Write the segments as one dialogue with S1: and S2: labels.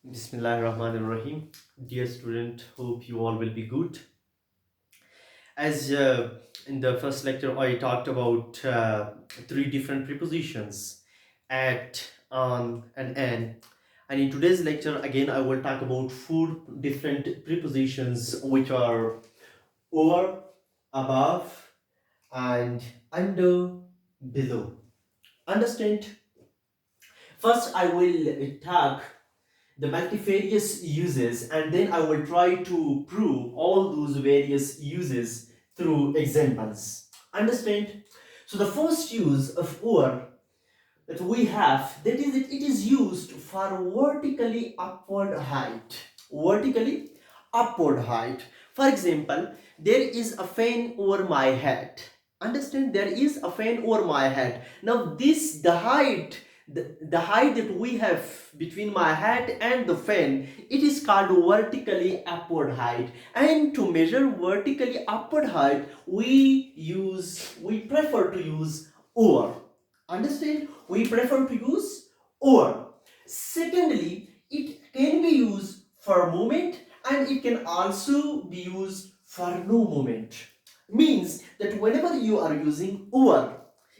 S1: Bismillahirrahmanirrahim. Dear student, hope you all will be good. As in the first lecture, I talked about three different prepositions: at, on, and an. And in today's lecture, again, I will talk about four different prepositions which are over, above, and under, below. Understand? First, I will talk the multifarious uses, and then I will try to prove all those various uses through examples. Understand? So the first use of or that we have, that is it is used for vertically upward height. Vertically upward height. For example, there is a fan over my head. Understand? There is a fan over my head. Now this, the height, the height that we have between my head and the fan, it is called vertically upward height. And to measure vertically upward height, we prefer to use over. Understand? We prefer to use over. Secondly, it can be used for movement, and it can also be used for no movement. Means that whenever you are using over,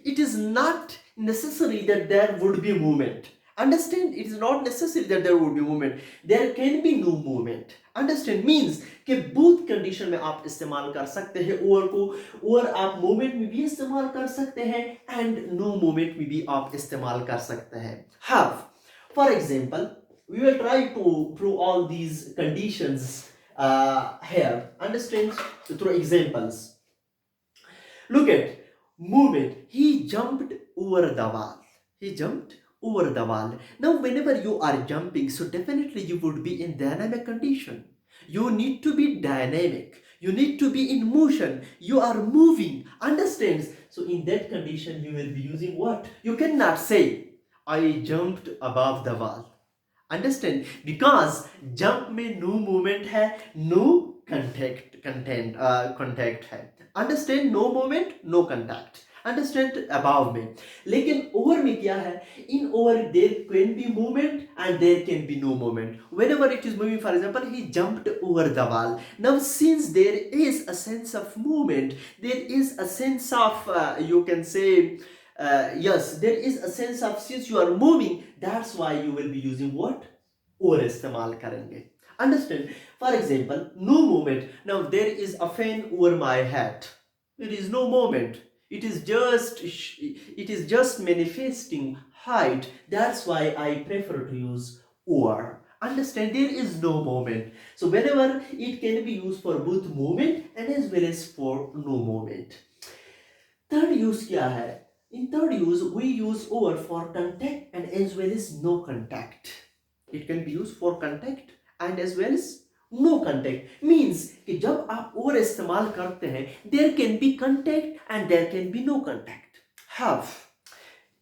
S1: it is not necessary that there would be movement. Understand? It is not necessary that there would be movement. There can be no movement. Understand? Means कि both condition में आप इस्तेमाल कर सकते हैं over को, और आप movement में भी इस्तेमाल कर सकते हैं and no movement में भी आप इस्तेमाल कर सकते हैं. Have, for example, we will try to prove all these conditions here. Understand? Through examples. Look at movement. He jumped over the wall. He jumped over the wall. Now, whenever you are jumping, so definitely you would be in dynamic condition. You need to be dynamic. You need to be in motion. You are moving. Understands? So in that condition, you will be using what? You cannot say, I jumped above the wall. Understand? Because jump में no movement है, no contact है. Understand? No movement, no contact. Understand? Above में. लेकिन over में क्या है? In over there can be movement and there can be no movement. Whenever it is moving, for example, he jumped over the wall. Now, since there is a sense of movement, there is a sense of you can say. Yes, there is a sense of, since you are moving, that's why you will be using what? Or इस्तेमाल करेंगे. Understand? For example, no movement. Now there is a fan over my head. There is no movement. It is just manifesting height. That's why I prefer to use over. Understand? There is no movement. So whenever it can be used for both movement and as well as for no movement. Third use क्या है? In third use, we use over for contact and as well as no contact. It can be used for contact and as well as no contact. Means कि जब आप over इस्तेमाल करते हैं, there can be contact and there can be no contact. Have.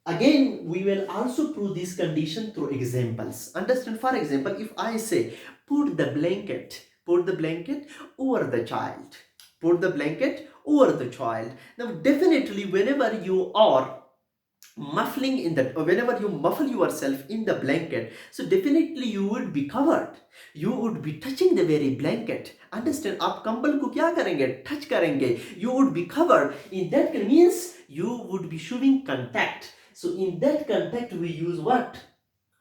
S1: Again, we will also prove this condition through examples. Understand? For example, if I say, put the blanket over the child. Put the blanket over the child. Now, definitely, whenever you are muffling in that, or whenever you muffle yourself in the blanket, so definitely you would be covered. You would be touching the very blanket. Understand? आप कंबल को क्या करेंगे? Touch करेंगे. You would be covered. In that means you would be showing contact. So in that contact we use what?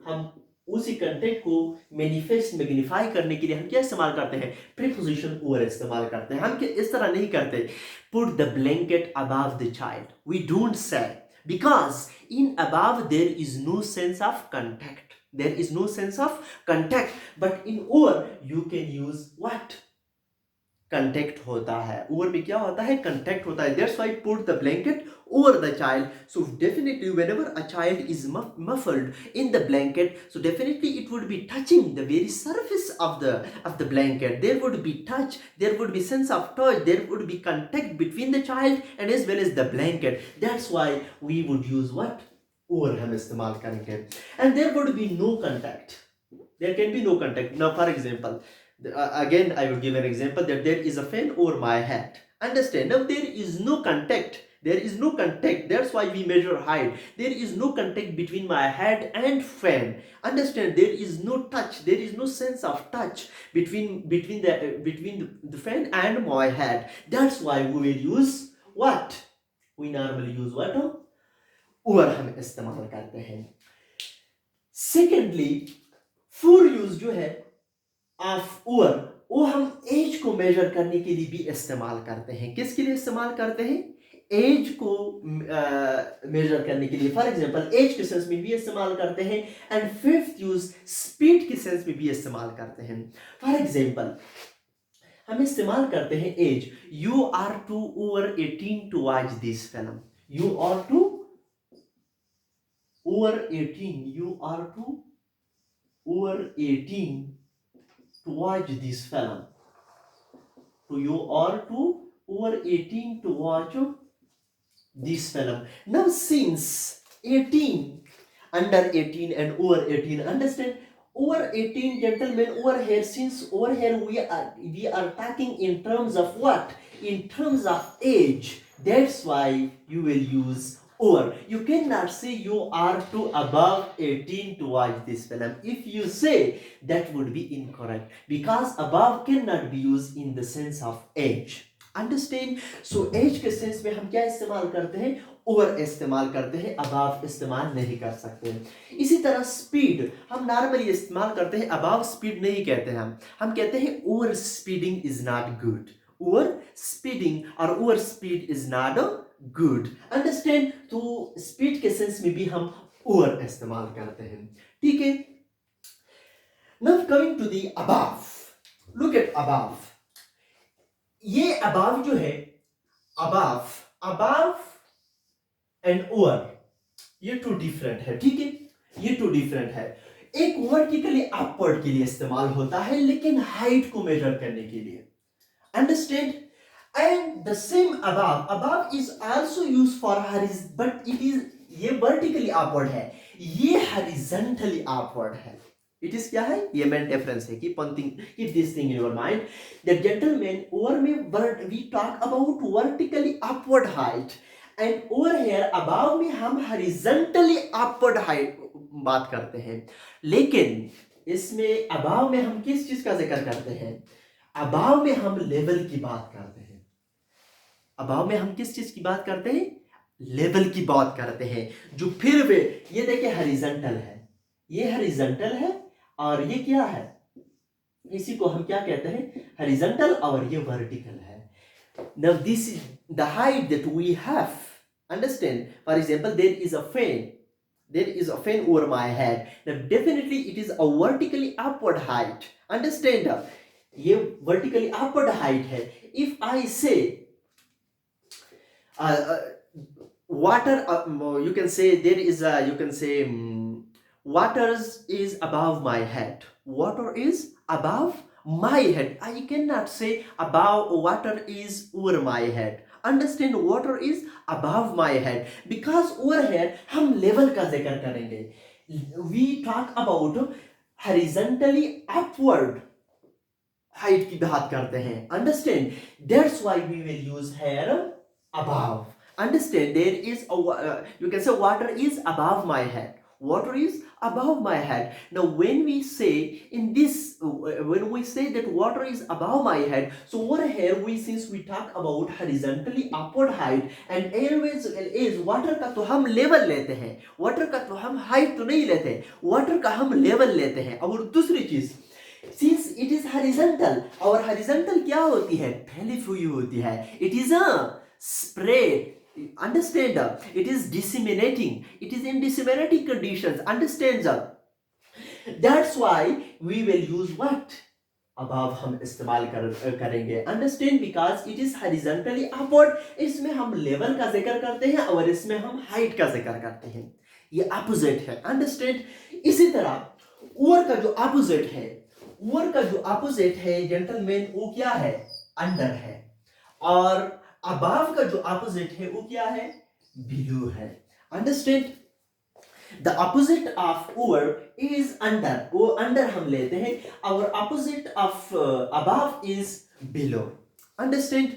S1: हम उसी content को manifest magnify करने के लिए हम क्या इस्तेमाल करते हैं? प्रीपोजिशन ओवर इस्तेमाल करते हैं. हम क्या इस तरह नहीं करते, put the blanket above the child. We don't say, because in above there is no sense of contact. There is no sense of contact. But in over you can use what? Contact होता है. Over में क्या होता है? Contact होता है. That's why put the blanket over the child. So definitely whenever a child is muffled in the blanket, so definitely it would be touching the very surface of the blanket. There would be touch, there would be sense of touch, there would be contact between the child and as well as the blanket. That's why we would use what? Over हम इस्तेमाल करेंगे. And there would be no contact. There can be no contact. Now, for example, again I will give an example that there is a fan over my head. Understand? Now there is no contact There is no contact. That's why we measure height. There is no contact between my head and fan. Understand? There is no touch. There is no sense of touch between the fan and my head. That's why we will use what? We normally use what? Over हम इस्तेमाल करते हैं. Secondly for use जो है of over, वो हम as को major करने के लिए भी इस्तेमाल करते हैं. किसके लिए इस्तेमाल करते हैं? एज को मेजर करने के लिए. फॉर एग्जांपल एज के सेंस में भी इस्तेमाल करते हैं. एंड फिफ्थ यूज स्पीड के सेंस में भी इस्तेमाल करते हैं. फॉर एग्जांपल हम इस्तेमाल करते हैं age. You are to over 18 to watch this film. You are to over 18. You are to over 18 to watch this film. So you are to over 18 to watch this film. Now since 18, under 18 and over 18, understand? Over 18, gentlemen, over here, since over here we are talking in terms of what? In terms of age. That's why you will use over. You cannot say you are to above 18 to watch this film. If you say, that would be incorrect, because above cannot be used in the sense of age. Understand? So age के sense में हम क्या इस्तेमाल करते हैं? Over इस्तेमाल करते हैं, above इस्तेमाल नहीं कर सकते. इसी तरह स्पीड हम नॉर्मली इस्तेमाल करते हैं, above स्पीड नहीं कहते हैं. हम कहते हैं over speeding is not good. Over speeding और over speed is not good. Understand? तो स्पीड के सेंस में भी हम ओवर इस्तेमाल करते हैं. ठीक है. Now coming to the above. Look at above. ये अबव जो है, अबव एंड ओवर, ये टू डिफरेंट है. ठीक है, ये टू डिफरेंट है. एक वर्टिकली अपवर्ड के लिए इस्तेमाल होता है, लेकिन हाइट को मेजर करने के लिए. Understand? And the same above is also used for horizontal, but it is, ये vertically upward है, ये horizontally upward है. It is क्या है? ये main difference है. Keep this thing in your mind. The gentleman over में we talk about vertically upward height, and over here above में हम horizontally upward height बात करते हैं. लेकिन इसमें above में हम किस चीज का जिक्र करते हैं? above में हम level की बात करते हैं. अभाव में हम किस चीज की बात करते हैं? लेवल की बात करते हैं. जो फिर वे ये देखिए हॉरिजॉन्टल है, ये हॉरिजॉन्टल है, और ये क्या है? इसी को हम क्या कहते हैं? हॉरिजॉन्टल, और ये वर्टिकल है. Now this is the height that we have. Understand? For example there is a fan over my head. Now definitely it is a vertically upward height. Understand? ये वर्टिकली अपवर्ड हाइट है. If I say water, you can say there is a, you can say water is above my head. Water is above my head. I cannot say above water is over my head. Understand? Water is above my head, because over here हम level का जिक्र करेंगे. We talk about horizontally upward height की बात करते हैं. Understand? That's why we will use here above. Understand? There is you can say water is above my head. Water is above my head. Now when we say in this, when we say that water is above my head, so over here since we talk about horizontally upward height, and always is water का तो हम level लेते हैं, water का तो हम height तो नहीं लेते, water का हम level लेते हैं. और दूसरी चीज, since it is horizontal, और horizontal क्या होती है? फैली हुई होती है. It is a spread. Understand? It is disseminating. It is in disseminating conditions. Understand? That's why we will use what? above हम इस्तेमाल करेंगे. Understand? Because it is horizontally upward. इसमें हम level का जिक्र करते हैं, और इसमें हम height का जिक्र करते हैं. ये opposite है. Understand? इसी तरह over का जो opposite है, over का जो opposite है gentlemen, वो क्या है? under है. और above का जो opposite है वो क्या है? below है. Understand? The opposite of over is under. वो under हम लेते हैं. Our opposite of above is below. Understand?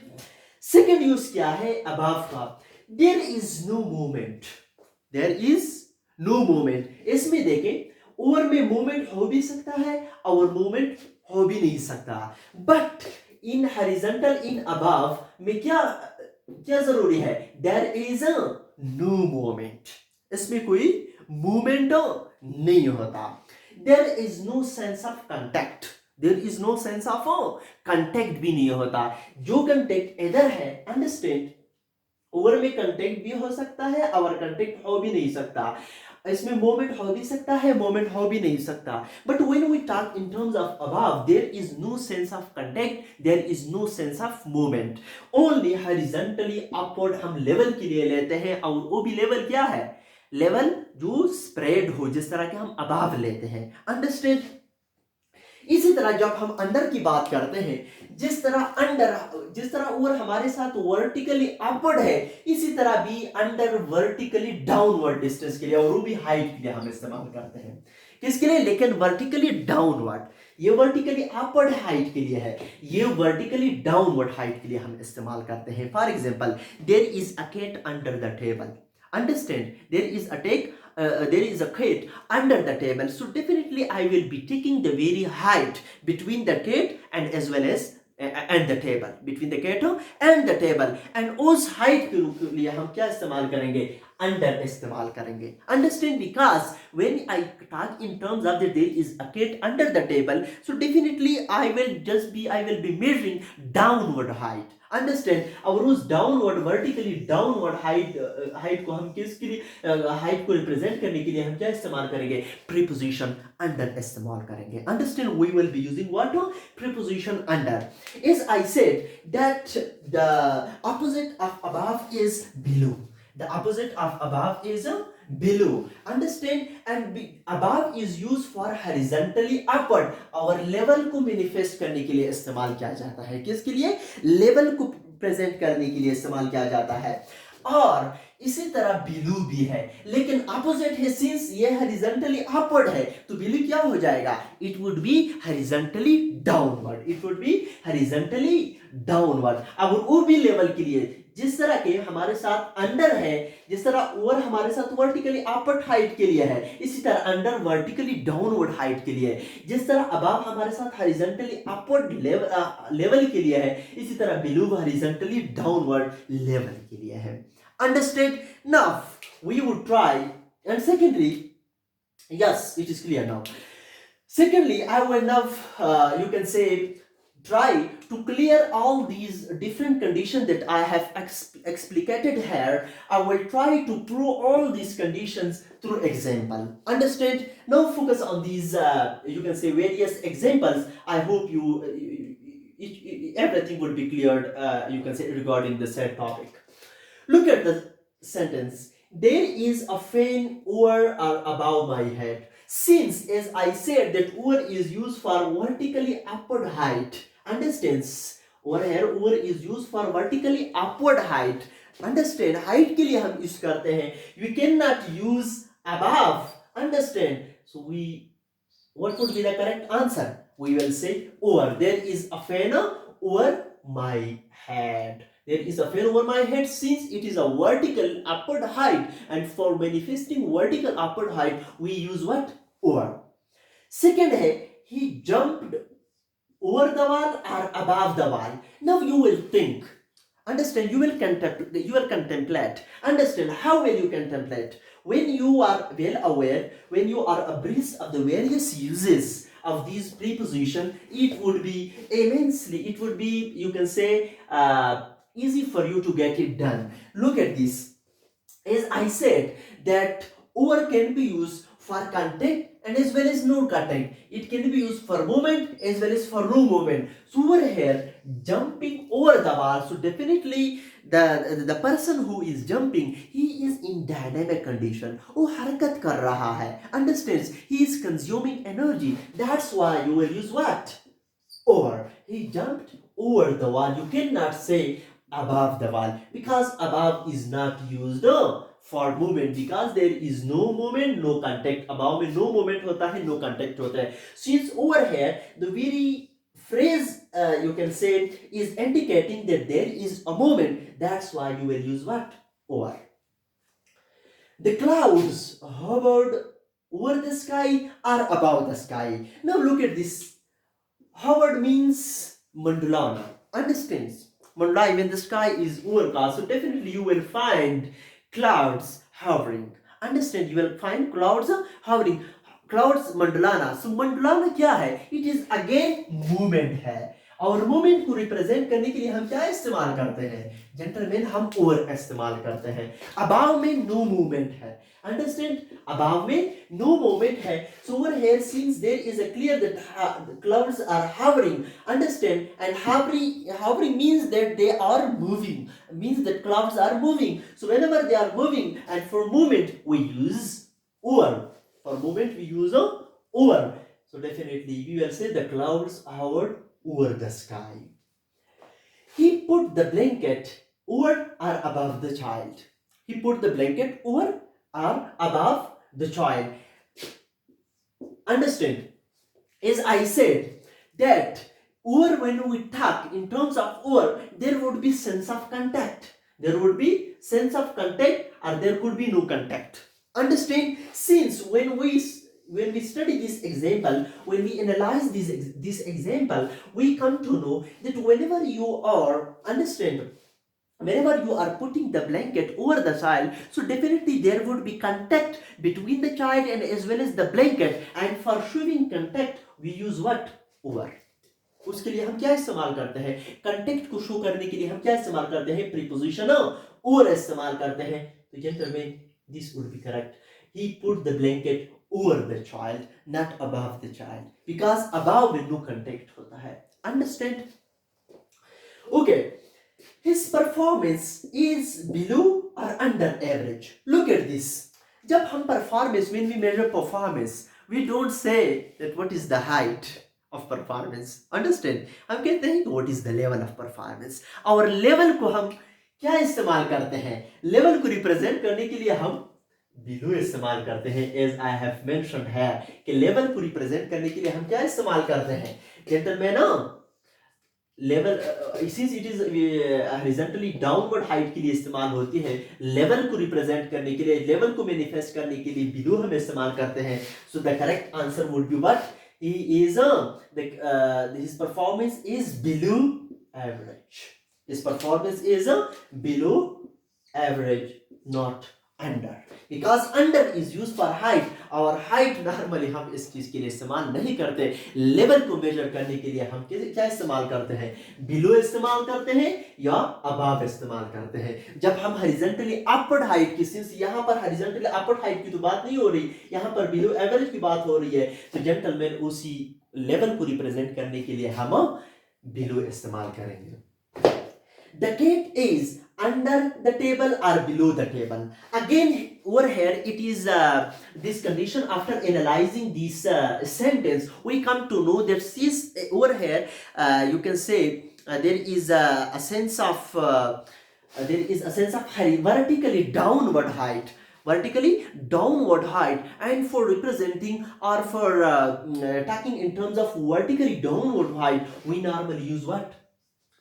S1: Second use क्या है above का? There is no movement, there is no movement. इसमें देखें ओवर में मूवमेंट हो भी सकता है और मूवमेंट हो भी नहीं सकता, but in horizontal in above में क्या क्या जरूरी है, there is a no movement, इसमें कोई मूवमेंट नहीं होता। There is no sense of contact, there is no sense of contact भी नहीं होता। जो कांटेक्ट इधर है, अंडरस्टैंड, ओवर में कंटेक्ट भी हो सकता है और कंटेक्ट हो भी नहीं सकता, इसमें मोमेंट हो भी सकता है, मोमेंट हो भी नहीं सकता। But when we talk in terms of above, there is no sense of contact, there is no sense of movement. Only horizontally upward हम लेवल के लिए लेते हैं, और वो भी लेवल क्या है, लेवल जो स्प्रेड हो, जिस तरह के हम अबव लेते हैं, अंडरस्टैंड। इसी तरह जब हम अंडर की बात करते हैं, जिस तरह अंडर, जिस तरह ऊपर हमारे साथ वर्टिकली अपवर्ड है, इसी तरह भी अंडर वर्टिकली डाउनवर्ड डिस्टेंस के लिए, और वो भी हाइट के लिए हम इस्तेमाल करते हैं। किसके लिए, लेकिन वर्टिकली डाउनवर्ड, ये वर्टिकली अपवर्ड हाइट के लिए है, ये वर्टिकली डाउनवर्ड हाइट के लिए हम इस्तेमाल करते हैं। For example, there is a cat under the table, understand, there is a cat under the table, so definitely I will be taking the very height between the cat and as well as and the table, between the cat and the table, and उस height के लिए हम क्या इस्तेमाल करेंगे, under इस्तेमाल करेंगे, understand, because when I talk in terms of that there is a cat under the table, so definitely I will be measuring downward height, understand. और उस डाउनवर्ड वर्टिकली डाउनवर्ड हाइट को हम किसके लिए, हाइट को represent करने के लिए हम क्या इस्तेमाल करेंगे, प्रीपोजिशन अंडर इस्तेमाल करेंगे, understand. We will be using what, preposition under. As I said that the opposite of above is below, the opposite of above is below, understand, and above is used for horizontally upward, और level को manifest करने के लिए इस्तेमाल किया जाता है, किसके लिए, लेवल को प्रेजेंट करने के लिए इस्तेमाल किया जाता है। और इसी तरह बिलो भी है, लेकिन अपोजिट है, सिंस ये हॉरिजॉन्टली अपवर्ड है, तो बिलो क्या हो जाएगा, it would be horizontally downward, it would be horizontally downward. अब वो भी लेवल के लिए, जिस तरह के हमारे साथ अंडर है, जिस तरह ओवर हमारे साथ वर्टिकली अपवर्ड हाइट के लिए है, इसी तरह अंडर वर्टिकली डाउनवर्ड हाइट के लिए, जिस तरह अबव हमारे साथ हॉरिजॉन्टली अपवर्ड लेवल के लिए है, इसी तरह बिलो हॉरिजॉन्टली डाउनवर्ड लेवल के लिए है, understand। Now we would try, and secondly, yes, it is clear now. Secondly, I will now you can say try to clear all these different conditions that I have explicated here. I will try to prove all these conditions through example, understand। Now focus on these you can say various examples. I hope everything would be cleared, you can say, regarding the said topic. Look at the sentence. There is a fan over or above my head. Since, as I said, that over is used for vertically upward height, understands, over here over is used for vertically upward height, understand, height के लिए हम use करते हैं, we cannot use above, understand, so what would be the correct answer, we will say over, there is a fan over my head, there is a fan over my head, since it is a vertical upward height, and for manifesting vertical upward height we use what, over। second है, he jumped over the wall or above the wall। now you will think, understand, you will contemplate, understand, how will you contemplate, when you are well aware, when you are abreast of the various uses of these preposition, it would be immensely, it would be, you can say, easy for you to get it done। look at this, as I said that over can be used for contact and as well as no contact, it can be used for movement as well as for no movement। so over here jumping over the wall, so definitely the person who is jumping, he is in dynamic condition, वो हरकत कर रहा है, understands, he is consuming energy, that's why you will use what, over। he jumped over the wall, you cannot say above the wall, because above is not used for movement, because there is no movement, no contact, above में no movement होता है, no contact होता है। since over here the very phrase you can say is indicating that there is a movement, that's why you will use what, over. The clouds hovered over the sky or above the sky. Now look at this. Hovered means mandulana. Understands? Mandula, when the sky is overcast, so definitely you will find clouds hovering. Understand? You will find clouds hovering. Clouds mandulana. So mandulana क्या है? It is again movement है. और movement को represent करने के लिए हम क्या इस्तेमाल करते हैं? जेंटलमैन, हम ओवर का इस्तेमाल करते हैं. अबाव में नो मूवमेंट है. अंडरस्टैंड? अबाव में नो मूवमेंट है. So over here since there is a clear that the clouds are hovering. Understand? And hovering means that they are moving. Means that clouds are moving. So whenever they are moving, and for movement we use over. For movement we use a over. So definitely we will say the clouds hovered over the sky. He put the blanket over or above the child. He put the blanket over or above the child. Understand? As I said that over, when we talk in terms of over, there would be sense of contact. There would be sense of contact or there could be no contact. Understand? Since when we study this example, when we analyze this example, we come to know that whenever you are, understand, whenever you are putting the blanket over the child, so definitely there would be contact between the child and as well as the blanket. And for showing contact we use what? Over. उसके लिए हम क्या इस्तेमाल करते हैं? Contact को show करने के लिए हम क्या इस्तेमाल करते हैं? प्रीपोजिशन ओवर इस्तेमाल करते हैं. तो gentleman, this would be correct. He put the blanket over the child, not above the child, because above में no contact होता है. Understand? Okay. His performance is below or under average. Look at this. जब हम performance, when we measure performance, we don't say that what is the height of performance. Understand? हम कहते हैं what is the level of performance. और level को हम क्या इस्तेमाल करते हैं? लेवल को रिप्रेजेंट करने के लिए हम बिलो इस्तेमाल करते हैं. एज आई हैव मेंशन्ड है कि लेवल को रिप्रेजेंट करने के लिए हम क्या इस्तेमाल करते हैं? Gentleman, level since it is horizontally downward height के लिए इस्तेमाल होती है. लेवल को रिप्रेजेंट करने के लिए, लेवल को मैनिफेस्ट करने के लिए बिलो हम इस्तेमाल करते हैं. So the correct answer would be what? He is his performance is below average. His performance is below average, not under. Because under is used for height. Our height normally हम इस चीज के लिए इस्तेमाल नहीं करते. लेवल को major करने के लिए हम क्या इस्तेमाल करते हैं? बिलो इस्तेमाल करते हैं या अबाव इस्तेमाल करते हैं. जब हम हॉरिजॉन्टली अपवर्ड हाइट की, सिंस यहाँ पर हॉरिजॉन्टली अपवर्ड हाइट की तो बात नहीं हो रही, यहाँ पर बिलो एवरेज की बात हो रही है, तो जेंटलमैन उसी लेवल को रिप्रेजेंट करने के लिए हम बिलो इस्तेमाल करेंगे. The cat is under the table or below the table. Again, over here it is this condition. After analyzing this sentence, we come to know that since over here you can say there is a sense of vertically downward height. Vertically downward height, and for representing or for talking in terms of vertically downward height, we normally use what?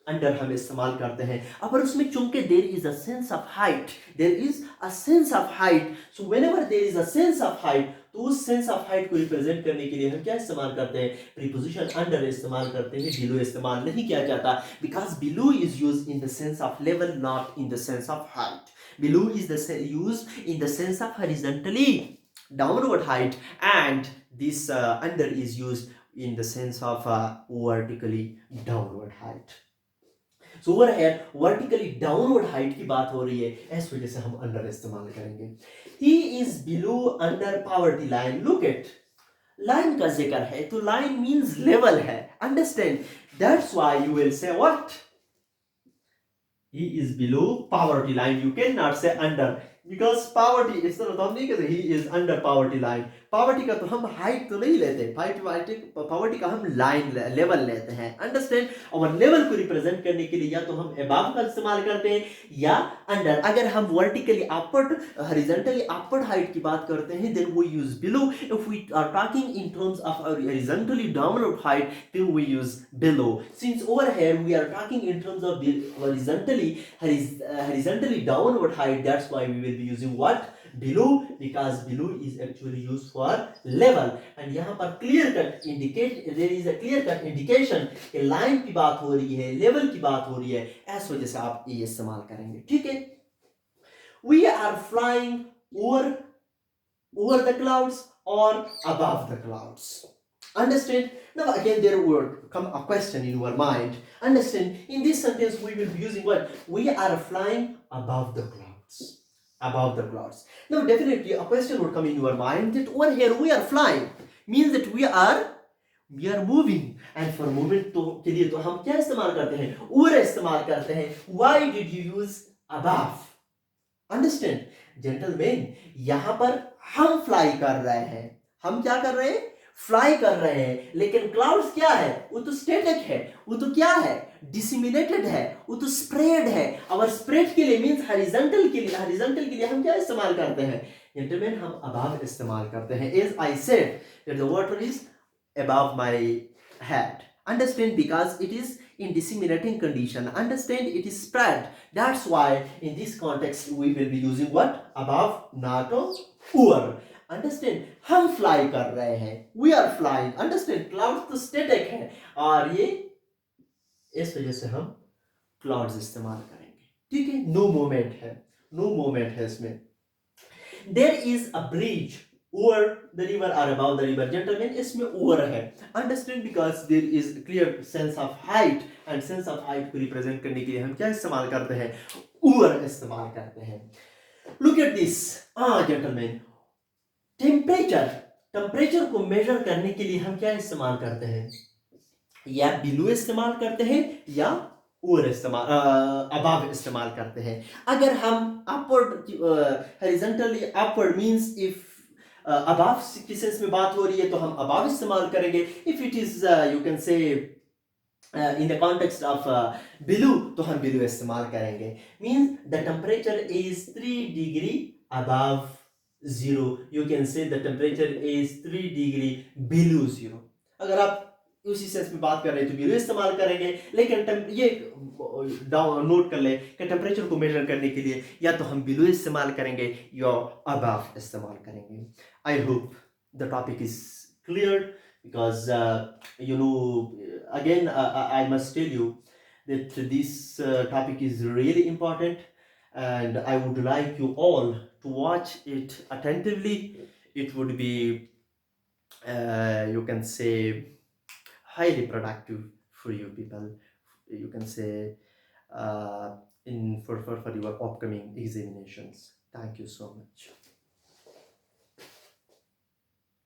S1: Under हम इस्तेमाल करते हैं. अगर उसमें चूंकि there is a sense of height, there is a sense of height, so whenever there is a sense of height, तो उस sense of height को रिप्रेजेंट करने के लिए हम क्या इस्तेमाल करते हैं? प्रीपोजिशन अंडर इस्तेमाल करते हैं. बिलो इस्तेमाल नहीं किया जाता, because below is used in the sense of level, not in the sense of height. Below is used in the sense of horizontally downward height, and this under is used in the sense of vertically downward height. So over here vertically downward height की बात हो रही है, इस वजह से हम under इस्तेमाल करेंगे. He is below under poverty line. Look at line का जिक्र है, तो line means level है. Understand? That's why you will say what? He is below poverty line. You cannot say under, because poverty, इस तरह तो हम नहीं कहते he is under poverty line. Poverty का तो हम हाइट तो नहीं लेते, पॉवर्टी का हम लाइन लेवल लेते हैं। अंडरस्टैंड, और लेवल को रिप्रेजेंट करने के लिए या तो हम अबव का इस्तेमाल करते हैं या अंडर। अगर हम vertically upward, horizontally upward height की बात करते हैं then we use below. If we are talking in terms of horizontally downward height then we use below. Since over here we are talking in terms of horizontally downward height, that's why we will be using what? Below, because below is actually used for level. And यहाँ पर clear cut indicate, there is a clear cut indication कि line की बात हो रही है, level की बात हो रही है, ऐस वजह से आप ये इस्तेमाल करेंगे। ठीक है, we are flying over the clouds or above the clouds. Understand? Now again there will come a question in your mind. Understand? In this sentence we will be using what? We are flying above the clouds. Above the clouds. Now definitely a question would come in your mind that over here we are flying means that we are moving. And for movement के लिए तो हम क्या इस्तेमाल करते हैं? over इस्तेमाल करते हैं. Why did you use above? Understand? Gentlemen, यहाँ पर हम फ्लाई कर रहे हैं. हम क्या कर रहे हैं? फ्लाई कर रहे हैं, लेकिन क्लाउड्स क्या है? वो तो स्टैटिक है, वो तो क्या है? डिसिमिनेटेड है, वो तो स्प्रेड है। और स्प्रेड के लिए मींस हॉरिजॉन्टल के लिए हम क्या इस्तेमाल करते हैं? जेंटलमैन, हम अबव इस्तेमाल करते हैं। As I said that the water is above my head. Understand? Because it is in disseminating condition. Understand? It is spread. That's why in this context we will be using what? Above, not over. Understand? हम fly कर रहे हैं. We are flying. Understand? Clouds तो static है और ये इस वजह से हम clouds इस्तेमाल करेंगे. ठीक है? No movement है. No movement है इसमें. There is a bridge over the river or above the river. Gentlemen, इसमें over है. Understand? Because there is a clear sense of height, and sense of height को represent करने के लिए हम क्या इस्तेमाल करते हैं? over इस्तेमाल करते हैं. Look at this. Gentlemen, temperature को मेजर करने के लिए हम क्या इस्तेमाल करते हैं? या बिलो इस्तेमाल करते हैं या ओवर इस्तेमाल अबव इस्तेमाल करते हैं. अगर हम upward horizontally upward means if above की सेंस में बात हो रही है तो हम अबव इस्तेमाल करेंगे. If it is you can say in the context of below तो हम below इस्तेमाल करेंगे. means the temperature is 3 degree above zero. You can say the temperature is 3 degree below zero. अगर आप उसी सेंस में बात कर रहे हैं तो below इस्तेमाल करेंगे, लेकिन ये डाउन नोट कर ले कि टेम्परेचर को मेजर करने के लिए या तो हम below इस्तेमाल करेंगे या above इस्तेमाल करेंगे. I hope the topic is clear. Because again I must tell you that this topic is really important and I would like you all to watch it attentively. It would be you can say highly productive for you people, you can say for your upcoming examinations. Thank you so much.